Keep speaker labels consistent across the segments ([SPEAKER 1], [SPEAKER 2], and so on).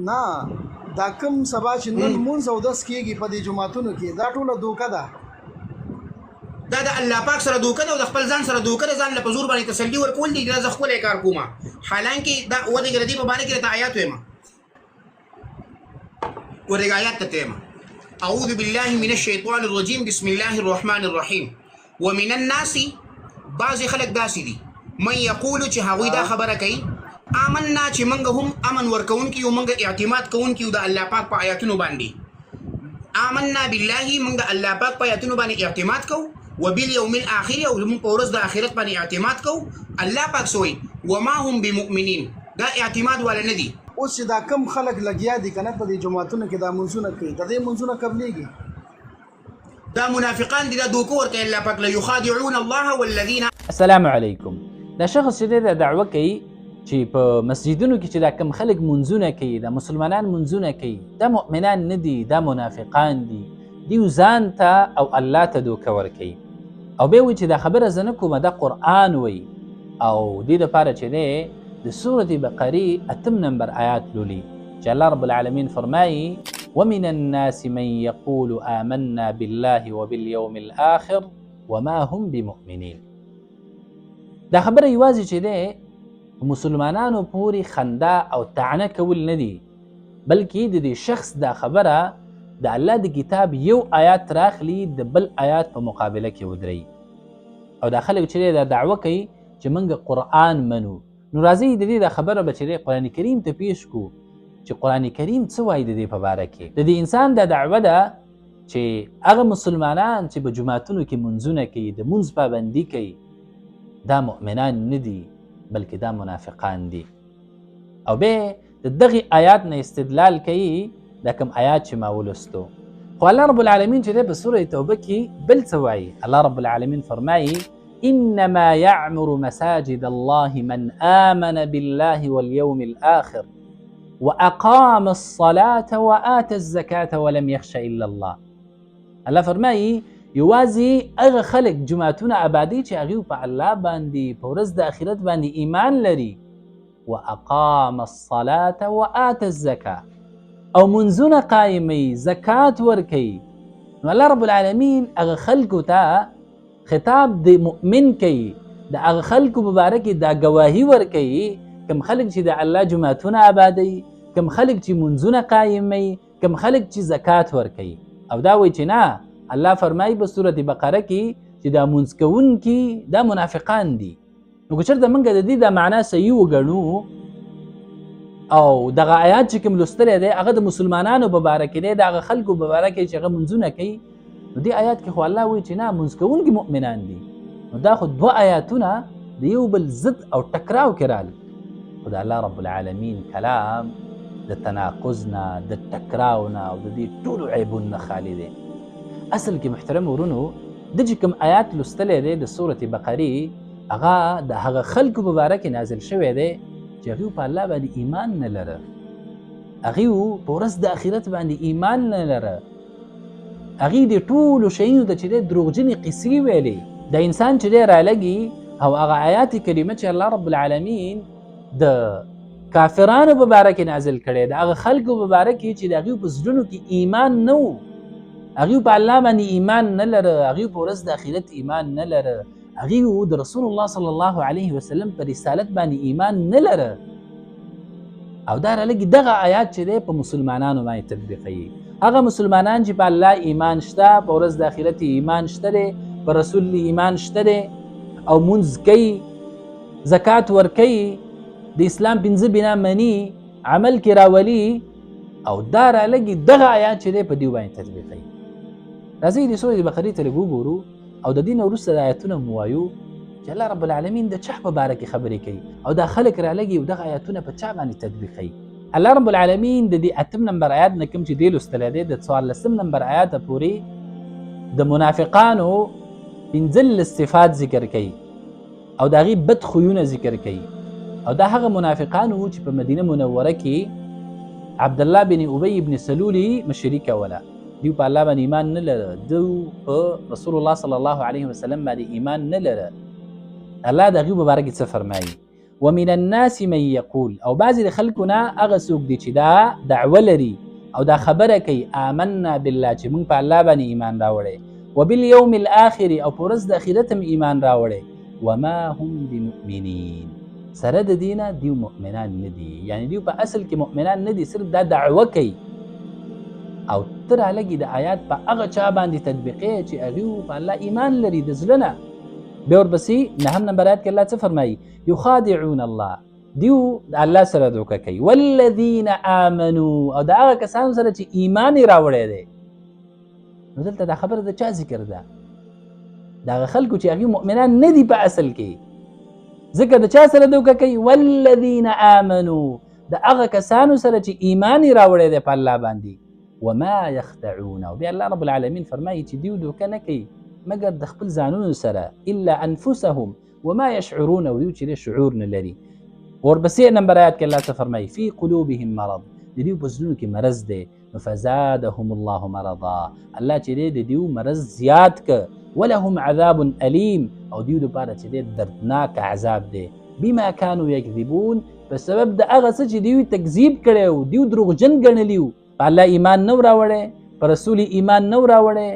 [SPEAKER 1] نه دا کوم سبا چې نن مونځ او دس کېږي په دې جماعتونو کې دا ټوله دوکه ده.
[SPEAKER 2] دا د الله پاک سره دوکه ده او د خپل ځان سره دوکه ده. ځان له په زور باندې تسلي ورکول دي دا زه ښکلی کار کوم. حالانکې دا ودرېږه د دې په باره کې درته آیات وایم. ورېږه آیات ته وایم. اعوذ بالله من الشیطان الرجیم بسم الله الرحمن الرحیم. ومن الناس بعضې خلک داسې دي من یقولو چې هغوی دا خبره کوي آمنا چې موږ هم امن ورکوونکي یو، موږ اعتماد کوونکي یو د الله پاک په آیاتونو باندې. آمنا بالله موږ د الله پاک په آیاتونو باندې اعتماد کوو، وبالیوم الاخر او موږ په ورځ د آخرت باندې اعتماد کوو. الله پاک سوی وما هم بمؤمنین، دا اعتماد والا نه دي.
[SPEAKER 1] اوس چې دا کم خلک لګیا دي کنه په دې جماعتونو کې دا منځونه کوي، د دې منځونه قبلېږي.
[SPEAKER 2] دا منافقان دي، دا دوکه ورکوي الله پاک. لا یخادعون الله والذین.
[SPEAKER 3] السلام علیکم. دا شخص چې د دعوه کوي چې په مسجدونو کې چې دا کم خلک منځونه کوي، دا مسلمانان منځونه کوي، دا مؤمنان نه دي، دا منافقان دي. دیو ځان ته او الله ته دوکه ورکوي او بیا وایي چې دا خبره زه نه کومه، دا قرآن وایي. او دې دپاره چې دی د سورة بقرې 8 نمبر آیات لولي چې الله رب العالمین فرمایي ومن الناس من يقول آمنا بالله وباليوم الآخر وما هم بمؤمنين. دا خبره یوازې چې دی مسلمانانو پورې خندا او طعنه کول نه دي، بلکې د دې شخص دا خبره د الله د کتاب یو آیات راخلي د بل آیات په مقابله کې ودري. او دا خلک چې دا دعوه کوي چې موږ قرآن منو، نو راځي د دې دا خبره به چې قرآن کریم ته پیش کو چې قرآن کریم څه وایي د دې په باره کې. د دې انسان دا دعوه ده چې هغه مسلمانان چې په جماعتونو کې منځونه کوي، د منځ پابندي کوي، دا مؤمنان نه دي بلکې دا منافقان دي. او به د دغه آیات نه استدلال کوي دا کوم آیات چې ما ولستو. خو الله رب العالمین چې په سوره توبه کې بل څه وایي. الله رب العالمین فرمایي انما يعمر مساجد الله من آمن بالله واليوم الآخر واقام الصلاة وآتى الزكاة ولم يخش الا الله. الله فرمایي یوازې هغه خلک جماعتونه آبادي چې هغوی په الله باندې په ورځ د آخرت باندې ایمان لري، واقام الصلاة وآتى الزکاة او منځونه قایموي، زکات ورکوي. نو الله رب العالمین هغه خلکو ته خطاب د مؤمن کوي، د هغه خلکو په باره کې دا ګواهي ورکوي کوم خلک چې د الله جماعتونه آبادوي، کوم خلک چې منځونه قایموي، کوم خلک چې زکات ورکوي. او دا وایي چې نه، الله فرمایي په سورة بقره کې چې دا منځ کوونکي دا منافقان دي. نو که چېرته موږ د دې دا معنا صحیح وګڼو او دغه آیات چې کوم لوستلی دی هغه د مسلمانانو په باره کې دی، د هغه خلکو په باره کې چې هغه منځونه کوي، نو دې آیات کې خو الله وایي چې نه منځ کوونکي مؤمنان دي. نو دا خو 2 آیاتونه د یو بل ضد او ټکراو کې راغلي. خو د الله رب العالمین کلام د تناقض نه، د ټکراو نه او د دې ټولو عیبونو نه خالي دی. اصل کې محترم ورونو د چې کوم آیات لوستلی دی د سورة بقرې هغه د هغه خلکو په باره کې نازل شوی دی چې هغوی په الله باندې ایمان نه لره، هغوی په ورځ د آخرت باندې ایمان نه لره، هغوی د ټولو شیانو ته چې دی دروغجنې قصې ویلې. د انسان چې دی رالګي او هغه آیات کریمه چې الله رب العالمین د کافرانو په باره کې نازل کړی، د هغه خلکو په باره کې چې د هغوی په زړونو کې ایمان نه و، هغوی په الله باندې ایمان نه لره، هغوی په ورځ د آخرت ایمان نه لره، هغوی د رسول الله صلی الله علیه وسلم په رسالت باندې ایمان نه لره. او دا رالګي دغه آیات چې دی په مسلمانانو باندې تطبیقوي. هغه مسلمانان چې په الله ایمان شته، په ورځ د آخرت ایمان شته دی، په رسول ایمان شته دی، او منځ کوي، زکات ورکوي، د اسلام 5 بنا مني، عمل کې راولي، او دا رالګي دغه آیات چې دی په دې باندې تطبیقوي. راځئ د سورة بقرې ته لږ وګورو او د دې نه وروسته د آیاتونه مو وایو چې الله رب العالمین د چا په باره کې خبرې کوي او دا خلک رالګي او دغه آیاتونه په چا باندې تطبیقوي. الله رب العالمین د دې 8 نمبر آیات نه کوم چې دی لوستلی دی د 14 نمبر آیات پورې د منافقانو 15 صفات ذکر کوي او د هغې بد خویونه ذکر کوي. او دا هغه منافقان وو چې په مدینه منوره کې عبدالله بن ابی بن سلول مشري کوله. دیو په الله باندې ایمان نه لره، دیو په رسول الله صلی الله علیه وسلم باندې ایمان نه لره. الله د هغوی په باره کې څه فرمایي؟ ومن الناس من يقول او بعضی د خلکو نه هغه څوک دي چې دا دعوه لري او دا خبره کوي آمنا بالله چې موږ په الله باندې ایمان راوړی وباليوم الاخر او په ورځ د اخرت هم ایمان راوړی وما هم بمؤمنین سره د دینه دیو مؤمنان نه دي یعنی دیو په اصل کې مؤمنان نه دي صرف دا دعوه کوي او تر لګي د آیات په هغه چا باندې تطبیقي چې هغه په الله ایمان لري د زړه نه به ورپسې نهم نمبر آیات کې الله څه فرمایي یخادعون الله دیو د الله سره دوکه کوي والذین آمنوا او دا هغه کسانو سره چې ایمان یې راوړی دی نو دلته دا خبره د چا ذکر ده د هغه خلکو چې هغوی مؤمنان نه دي په اصل کې ځکه د چا سره دوکه کوي والذین آمنوا د هغه کسانو سره چې ایمان یې راوړی دی په الله باندې وما يخدعون او بیا الله رب العالمین فرمایي چې دیو دوکه نه کوي مګر د خپل ځانونو سره الا انفسهم وما يشعرون او دیو چې شعور نه لري ورپسې نمبر آیات کې الله څه فرمایي فی قلوبهم مرض د دیو په زړونو کې مرض دی فزادهم الله مرضا الله چې دی د دیو مرض زیات ک ولهم عذاب الیم او دیو لپاره چې دی دردناک عذاب دی بما كانوا یکذبون په سبب د هغه څه چې دیو تکذیب کړی دیو دروغجن ګڼلی په الله ایمان نو راوړی په رسول ایمان نو راوړی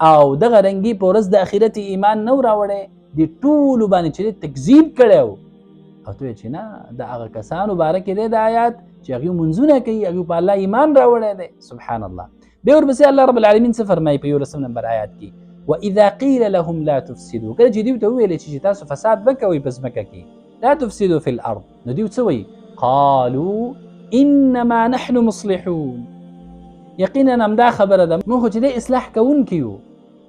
[SPEAKER 3] او دغه رنګي په ورځ د آخرت ایمان نو راوړی د ټولو باندې چې تکذیب کړی او ته چې نه د هغه کسانو باره کې دی د آیات چې هغوی منځونه کوي هغوی په الله ایمان راوړی دی سبحان الله بیا ورپسې الله رب العالمین څه فرمایي په 11 نمبر آیات کې واذا قیل لهم لا تفسدوا کله چې دوی ته وویل چې تاسو فساد مه کوئ په ځمکه کې لا تفسدوا في الارض نو دوی څه وایي قالوا انما نحن مصلحون یقینا همدا خبره ده موږ خو چې دی اصلاح کوونکي یو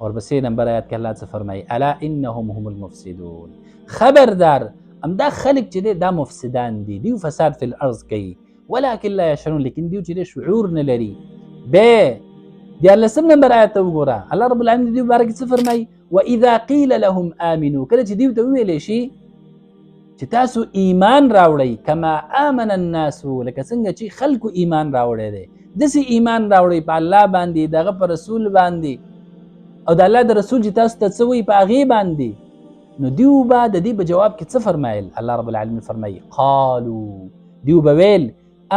[SPEAKER 3] ورپسې نمبر آیات کې الله څه فرمایي الا انهم هم المفسدون خبردار همدا خلق چې دی دا مفسدان دي دیو فساد فی الارض کوي ولكن لا يشعرون لیکن دیو چې دی شعور نه لري به دیارلسم نمبر آیات ته وګوره الله رب العالمین دیو باره کې څه فرمایي واذا قیل لهم آمنوا کله چې دیو ته وویلی شي چې تاسو ایمان راوړئ کما آمن الناس لکه څنګه چې خلکو ایمان راوړی دی داسې ایمان راوړئ په الله باندې دغه په رسول باندې او د الله د رسول چې تاسو ته څه وایي په هغې باندې نو دیو به د دې په جواب کې څه فرمایل الله رب العالمین فرمایي قالوا دیو به ویل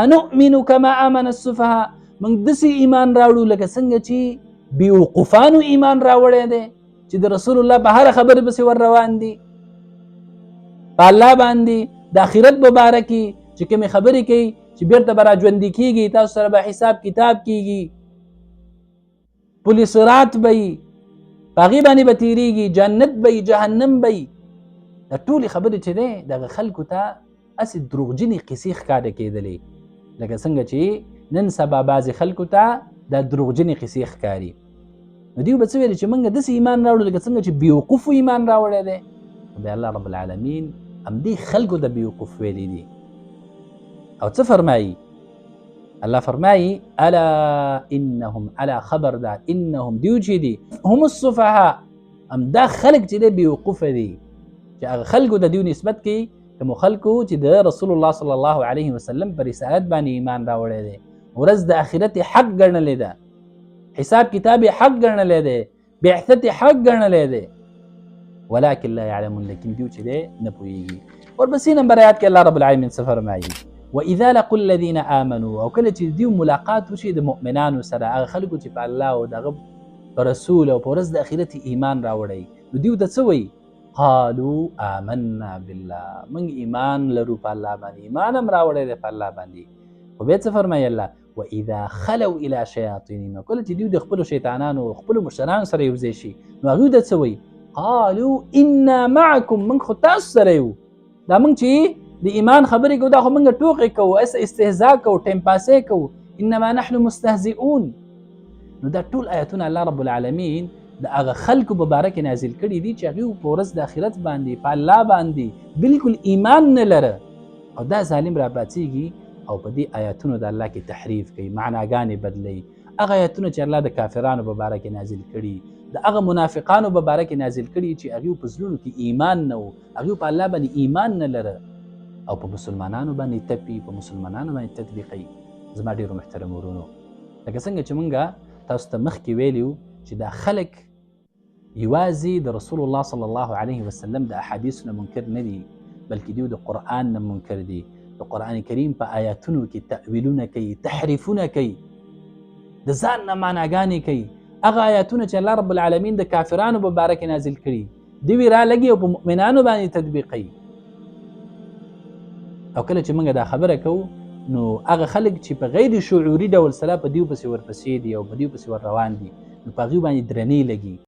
[SPEAKER 3] انؤمن کما آمن السفهاء موږ داسې ایمان راوړو لکه څنګه چې بیوقوفانو ایمان راوړی دی چې د رسول الله په هره خبره پسې ور روان دي په الله باندې د آخرت په باره کې چې کومې خبرې کوي چې بیرته به راژوندي کېږي تاسو سره به حساب کتاب کېږي پل صراط به وي په هغې باندې به تېرېږي جنت به وي جهنم به وي دا ټولې خبرې چې دی دغه خلکو ته هسې دروغجنې قیسې ښکاره کېدلې لکه څنګه چې نن سبا بعضې خلکو ته دا دروغجنې قیسې ښکاري نو دوی به څه ویلې چې موږ داسې ایمان راوړو لکه څنګه چې بیوقوفو ایمان راوړی دی بیا الله رب العالمین همدې خلکو د بیوقوف ویلی دي او څه فرمایي الله فرمایي الا انهم الا خبردار انهم دیو چې دي هم السفهاء همدا خلک چې دی بیوقوفه دي چې هغه خلکو د دیو نسبت کوي کومو خلکو چې د رسول الله صلی الله علیه وسلم په رسالت باندې ایمان راوړی دی ورځ د آخرت حق ګڼلی ده حساب کتاب حق ګڼلی دی بعثت حق ګڼلی دی ولكن لا يعلمون لیکن دیو چې دی نه پوهېږي ورپسې نمبر آیات کې الله رب العالمین څه فرمایي واذا لقوا الذين امنوا او کله چې دیو ملاقات وشي د مؤمنانو سره هغه خلکو چې په الله او دغه په رسول او په ورځ د آخرت ایمان راوړی نو دیو ته څه وایي قالوا آمنا بالله موږ ایمان لرو په الله باندې ایمان هم راوړی دی په الله باندې خو بیا څه فرمایي الله واذا خلوا الى شیاطینهم کله چې دیو د خپلو شیطانانو خپلو مشرانو سره یو ځای شي نو هغوی ته څه وایي قالوا انا معكم من خو تاسو سره یو دا موږ چې د ایمان خبرې کوو دا خو موږ ټوکې کوو استهزاء کوو ټیم پاسې کوو انما نحن مستهزئون نو دا ټول آیتونه الله رب العالمین د هغه خلکو په باره کې نازل کړي دي چې هغوی په ورځ د آخرت باندې په الله باندې بالکل ایمان نه لره او دا ظالم را پاڅېږي او په دې آیتونو د الله کې تحریف کوي معناګانې بدلوي هغه آیتونه چې الله د کافرانو په باره کې نازل کړي د هغه منافقانو په باره کې نازل کړي چې هغوی په زړونو کې ایمان نه و هغوی په الله باندې ایمان نه لره او په مسلمانانو باندې تپي په مسلمانانو باندې تطبیقوي زما ډېرو محترم ورونو لکه څنګه چې مونږ تاسو ته مخکې ویلي وو چې دا خلک یوازې د رسول الله صلی الله علیه وسلم د احادیثو نه منکر نه دي بلکې دیو د قرآن نه منکر دي، د قرآن کریم په آیاتونو کې تأویلونه کوي، تحریفونه کوي، د ځان نه معناګانې کوي. هغه آیاتونه چې الله رب العالمین د کافرانو په باره کې نازل کړي دوی را لګي او په مؤمنانو باندې تطبیقوي. او کله چې موږ دا خبره کوو نو هغه خلک چې په غیر شعوري ډول سره په دیو پسې ورپسې دي او په دیو پسې ور روان دي نو په هغوی باندې درنې لګي.